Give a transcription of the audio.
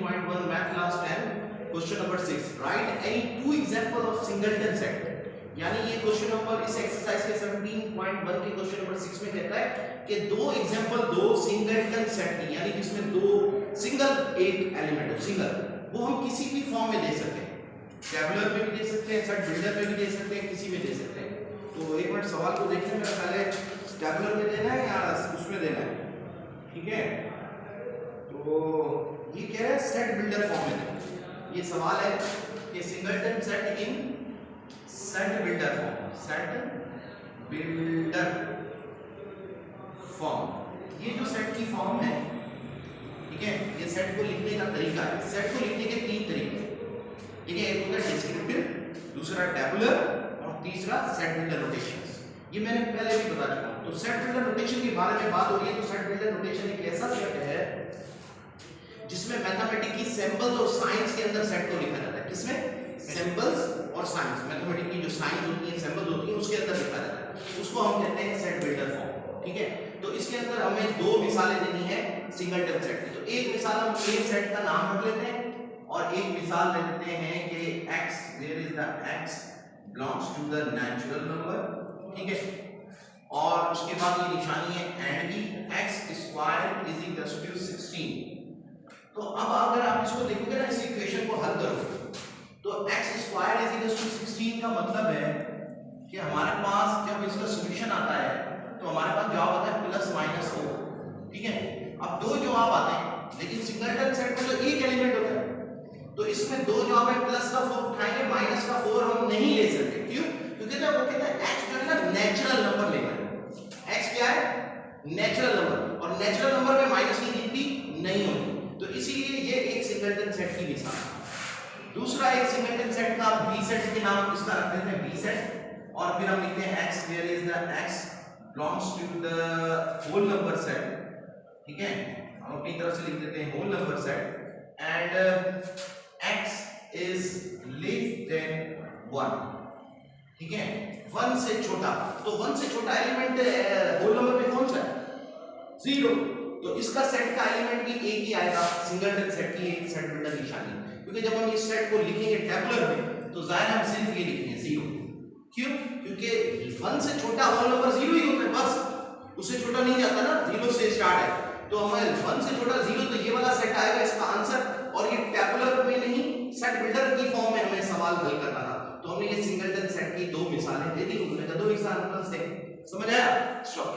17.1 math class 10 question number 6 write any two example of singleton set। यानी ये question number इस exercise के 17.1 के क्वेश्चन नंबर 6 में कहता है कि दो एग्जांपल दो सिंगलटन सेट की, यानी जिसमें दो सिंगल एक एलिमेंट हो सिंगल, वो हम किसी भी फॉर्म में दे सकते हैं, टेबुलर में भी दे सकते हैं, सेट बिल्डर में भी दे सकते हैं, किसी में दे सकते हैं। तो एक मिनट सवाल को देखने में पहले टेबुलर में देना है या उसमें देना है, ठीक है। तो ये क्या है, सेट बिल्डर फॉर्म में ये सवाल है कि सिंगलटन सेट इन set builder form, set builder form, ये जो सेट की फॉर्म है, ठीक है, ये सेट को लिखने का तरीका है। सेट को लिखने के तीन तरीके, ठीक है, एक होता है डिस्क्रिप्टिव, दूसरा टेबुलर और तीसरा सेट बिल्डर नोटेशंस। ये मैंने पहले भी बता चुका हूं। तो सेट बिल्डर नोटेशन के बारे में बात हो रही है। तो सेट बिल्डर नोटेशन एक ऐसा सेट है जिसमें मैथमेटिक्स की सिंबल्स और साइंस के अंदर सेट को लिखा जाता है। किसमें? सिंबल्स और साइंस, मैथमेटिक्स की जो साइंस होती है, सिंबल्स होती है, उसके अंदर लिखा जाता है। उसको हम कहते हैं सेट बिल्डर फॉर्म, ठीक है। तो इसके अंदर हमें दो मिसालें देनी है सिंगलटन सेट की। तो एक मिसाल हम एक सेट का नाम रख लेते हैं और एक मिसाल ले लेते हैं कि x, where is the x belongs to the natural number, ठीक है। और उसके बाद ये निशानी है एंड की, x square is equal to 16। तो अब अगर आप इसको देखोगे ना, इस इक्वेशन को हल करोगे तो x square is equal to 16 का मतलब है कि हमारे पास जब इसका सॉल्यूशन आता है तो हमारे पास जवाब आता है +-4, ठीक है। अब दो जवाब आते हैं, लेकिन सिंगलटन सेट में तो एक एलिमेंट होता है, तो इसमें दो जवाब है, +4 उठाएंगे, -4 हम नहीं ले सकते। क्यों? क्योंकि जब वो कहता है x जो है ना नेचुरल नंबर लेना है। x क्या है? नेचुरल नंबर, और नेचुरल नंबर में माइनस की गिनती नहीं होती। तो इसीलिए ये एक सिंगलटन सेट की मिसाल है। दूसरा एक सिंगलटन सेट का बी सेट के नाम इसका रख देते हैं बी सेट, और फिर हम लिखते हैं x where is the x belongs to the whole number set, ठीक है। हम अपनी तरफ से लिख देते हैं whole number set and x is less than 1, ठीक है, 1 से छोटा। तो 1 से छोटा एलिमेंट होल नंबर में कौन सा है? 0। तो इसका सेट का एलिमेंट भी एक ही आएगा। सिंगलटन सेट की एक सेट बिल्डर निशानी, क्योंकि जब हम इस सेट को लिखेंगे टेबुलर में तो जाहिर हम सिर्फ ये लिखेंगे 0। क्यों? क्योंकि 1 से छोटा होल नंबर 0 ही होता है, बस उससे छोटा नहीं जाता ना, 0 से स्टार्ट है। तो हमें 1 से छोटा 0, तो ये वाला सेट आएगा इसका आंसर। और ये टेबुलर में नहीं, सेट बिल्डर की फॉर्म में हमें सवाल हल करना था। तो हमने ये सिंगलटन सेट की दो मिसालें दे दी, उन्होंने दो एग्जांपल्स थे। समझ आया? स्टॉप।